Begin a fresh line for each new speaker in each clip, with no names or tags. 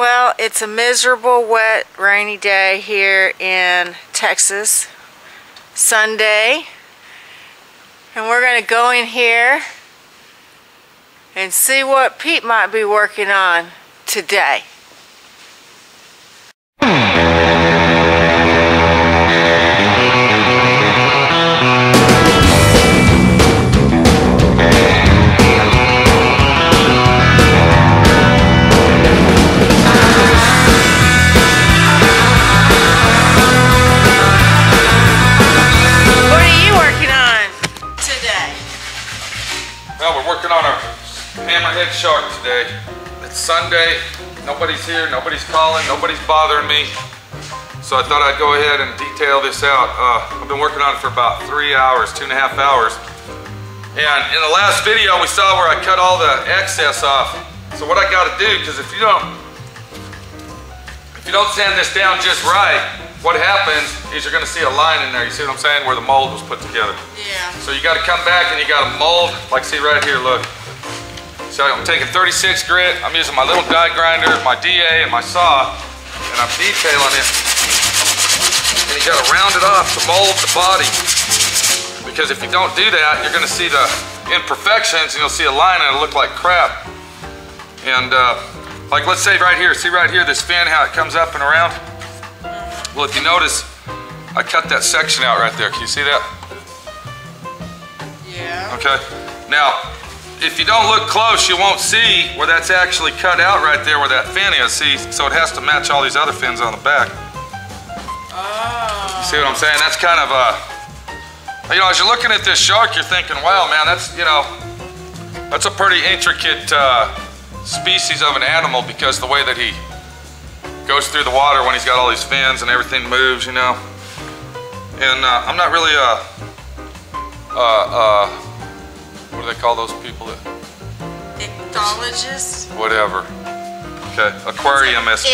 Well, it's a miserable, wet, rainy day here in Texas. Sunday. And we're going to go in here and see what Pete might be working on today.
On our hammerhead shark today. It's Sunday, nobody's here, nobody's calling, nobody's bothering me. So I thought I'd go ahead and detail this out. I've been working on it for about 3 hours, 2.5 hours. And in the last video we saw where I cut all the excess off. So what I gotta do, because if you don't sand this down just right, what happens is you're gonna see a line in there, you see what I'm saying, where the mold was put together.
Yeah.
So you gotta come back and you gotta mold, like see right here, look. So I'm taking 36 grit, I'm using my little die grinder, my DA, and my saw, and I'm detailing it. And you gotta round it off to mold the body. Because if you don't do that, you're gonna see the imperfections and you'll see a line and it'll look like crap. And like let's say right here, see right here, this fin, how it comes up and around? Well, if you notice, I cut that section out right there. Can you see that?
Yeah.
Okay. Now, if you don't look close, you won't see where that's actually cut out right there where that fin is. See, so it has to match all these other fins on the back.
Oh.
You see what I'm saying? That's kind of you know, as you're looking at this shark, you're thinking, wow, man, that's, you know, that's a pretty intricate species of an animal because the way that he goes through the water when he's got all these fins and everything moves, you know. And I'm not really what do they call those people that?
Ichthyologists?
Whatever. Okay, aquariumist.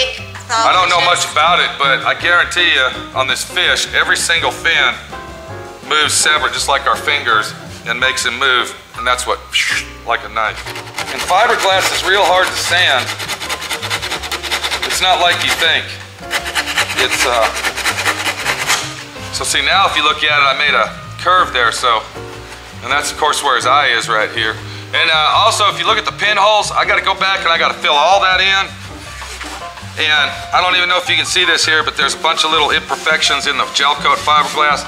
I don't know much about it, but I guarantee you on this fish, every single fin moves separate, just like our fingers, and makes him move, and that's what, like a knife. And fiberglass is real hard to sand. It's not like you think. It's, so see now if you look at it, I made a curve there, so, and that's of course where his eye is right here. And also if you look at the pinholes, I gotta go back and I gotta fill all that in. And I don't even know if you can see this here, but there's a bunch of little imperfections in the gel coat fiberglass.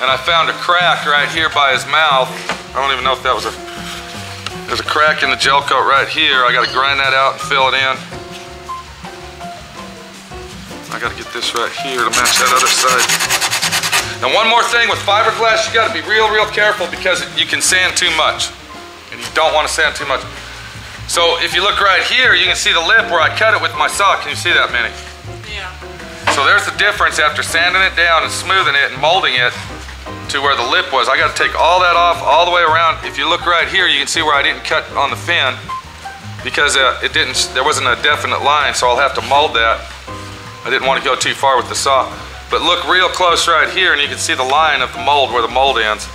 And I found a crack right here by his mouth. I don't even know if that was there's a crack in the gel coat right here. I gotta grind that out and fill it in. I gotta get this right here to match that other side. And one more thing with fiberglass, you gotta be real careful because you can sand too much. And you don't wanna sand too much. So if you look right here, you can see the lip where I cut it with my saw. Can you see that, Minnie?
Yeah.
So there's the difference after sanding it down and smoothing it and molding it to where the lip was. I gotta take all that off all the way around. If you look right here, you can see where I didn't cut on the fin because there wasn't a definite line, so I'll have to mold that. I didn't want to go too far with the saw. But look real close right here and you can see the line of the mold where the mold ends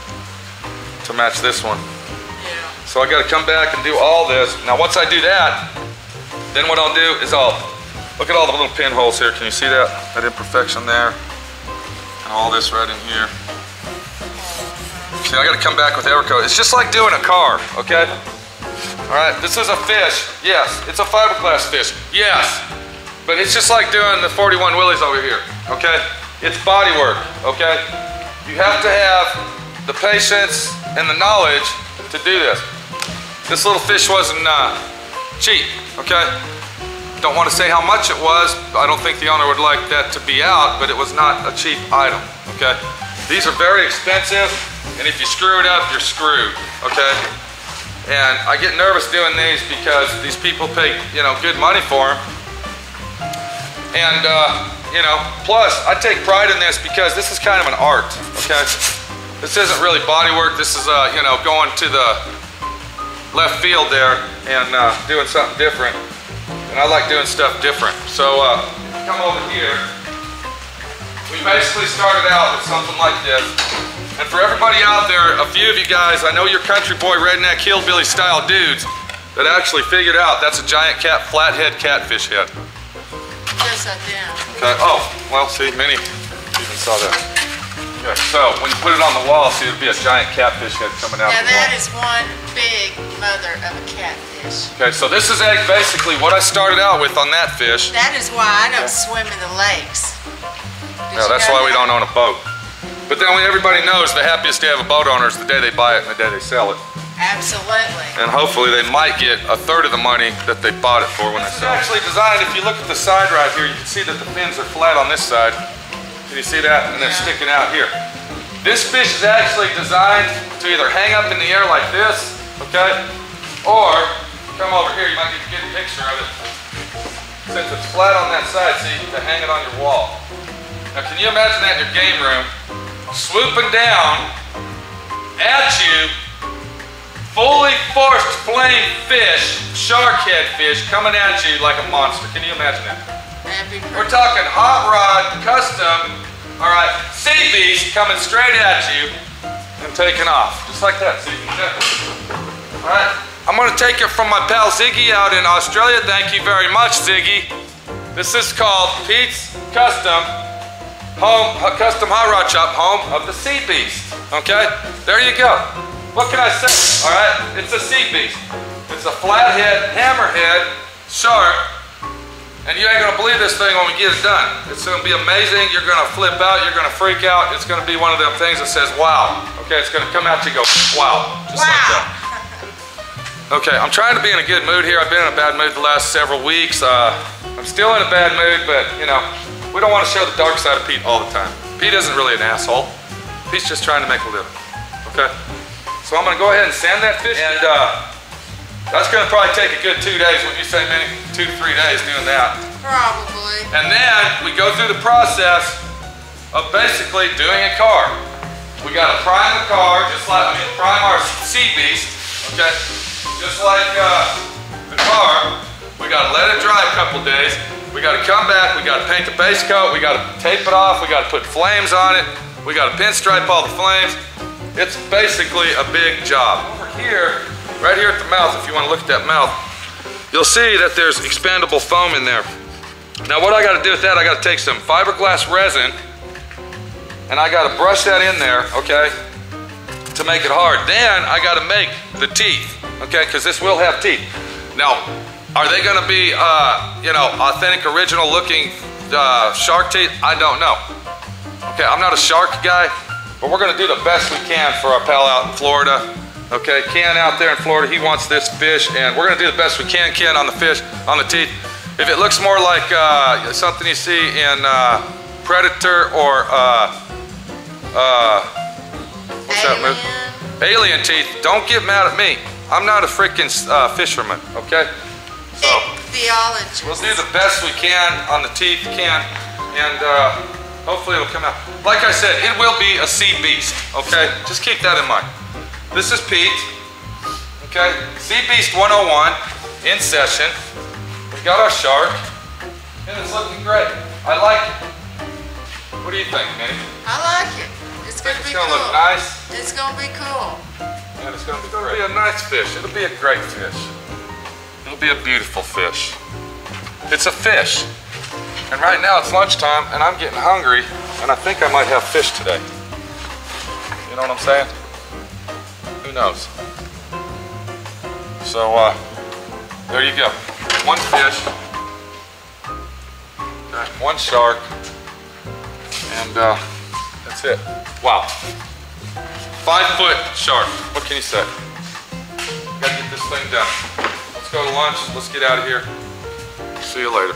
to match this one.
Yeah.
So I got to come back and do all this. Now once I do that, then what I'll do is I'll look at all the little pinholes here. Can you see that? That imperfection there. And all this right in here. See, I got to come back with Evercoat. It's just like doing a car, okay? All right, this is a fish. Yes, it's a fiberglass fish. Yes. But it's just like doing the 41 Willies over here, okay? It's body work, okay? You have to have the patience and the knowledge to do this. This little fish wasn't cheap, okay? Don't want to say how much it was. I don't think the owner would like that to be out, but it was not a cheap item, okay? These are very expensive, and if you screw it up, you're screwed, okay? And I get nervous doing these because these people pay, you know, good money for them. And, you know, plus I take pride in this because this is kind of an art, okay? This isn't really body work. This is, you know, going to the left field there and doing something different. And I like doing stuff different. So, come over here. We basically started out with something like this. And for everybody out there, a few of you guys, I know you're country boy, redneck, hillbilly style dudes that actually figured out that's a giant flathead catfish head.
upside down.
Okay, oh, well, see, Minnie even saw that. Okay, so when you put it on the wall, see, it'll be a giant catfish head coming out.
Now
of the wall.
that is one big mother of a catfish.
Okay, so this is basically what I started out with on that fish.
That is why I don't swim in the lakes.
No, that's why we don't own a boat. But then everybody knows the happiest day of a boat owner is the day they buy it and the day they sell it.
Absolutely.
And hopefully they might get a third of the money that they bought it for when they sell it. It's actually designed, if you look at the side right here, you can see that the fins are flat on this side. Can you see that? And they're sticking out here. This fish is actually designed to either hang up in the air like this, okay? Or come over here, you might need to get a picture of it. Since it's flat on that side, so you can hang it on your wall. Now can you imagine that in your game room? Swooping down at you, fully forced flame fish, shark head fish coming at you like a monster. Can you imagine that? We're talking hot rod, custom, all right, sea beast coming straight at you and taking off, just like that. So you can check it. All right, I'm gonna take it from my pal Ziggy out in Australia. Thank you very much, Ziggy. This is called Pete's Custom. Custom hot rod shop, home of the sea beast. Okay, there you go. What can I say? All right, it's a sea beast. It's a flathead, hammerhead shark, and you ain't gonna believe this thing when we get it done. It's gonna be amazing. You're gonna flip out. You're gonna freak out. It's gonna be one of them things that says, "Wow." Okay, it's gonna come out to you, go, "Wow," just like that. Okay, I'm trying to be in a good mood here. I've been in a bad mood the last several weeks. I'm still in a bad mood, but you know. We don't want to show the dark side of Pete all the time. Pete isn't really an asshole. Pete's just trying to make a living, okay? So I'm gonna go ahead and sand that fish, and that's gonna probably take a good 2 days. What do you say, Minnie? 2 to 3 days doing that.
Probably.
And then we go through the process of basically doing a car. We gotta prime the car, prime our sea beast, okay? Just like the car, we gotta let it dry a couple days. We gotta come back, we gotta paint the base coat, we gotta tape it off, we gotta put flames on it, we gotta pinstripe all the flames. It's basically a big job. Over here, right here at the mouth, if you wanna look at that mouth, you'll see that there's expandable foam in there. Now what I gotta do with that, I gotta take some fiberglass resin and I gotta brush that in there, okay, to make it hard. Then I gotta make the teeth, okay, because this will have teeth. Now, are they gonna be, you know, authentic, original looking shark teeth? I don't know. Okay, I'm not a shark guy, but we're gonna do the best we can for our pal out in Florida. Okay, Ken out there in Florida, he wants this fish, and we're gonna do the best we can, Ken, on the fish, on the teeth. If it looks more like something you see in Predator or, what's that movie? Alien teeth, don't get mad at me. I'm not a freaking fisherman, okay? So, we'll do the best we can on the teeth, Ken, and hopefully it'll come out. Like I said, it will be a sea beast, okay? Just keep that in mind. This is Pete, okay? Sea Beast 101 in session. We got our shark, and it's looking great. I like it. What do you think, Minnie?
I like it. It's gonna be cool.
It's gonna look nice.
It's gonna be cool.
And it's gonna be a nice fish. It'll be a great fish. It'll be a beautiful fish. It's a fish. And right now it's lunchtime and I'm getting hungry and I think I might have fish today. You know what I'm saying? Who knows? So there you go. One fish, one shark, and that's it. Wow. 5-foot shark. What can you say? Gotta get this thing done. Let's go to lunch. Let's get out of here. See you later.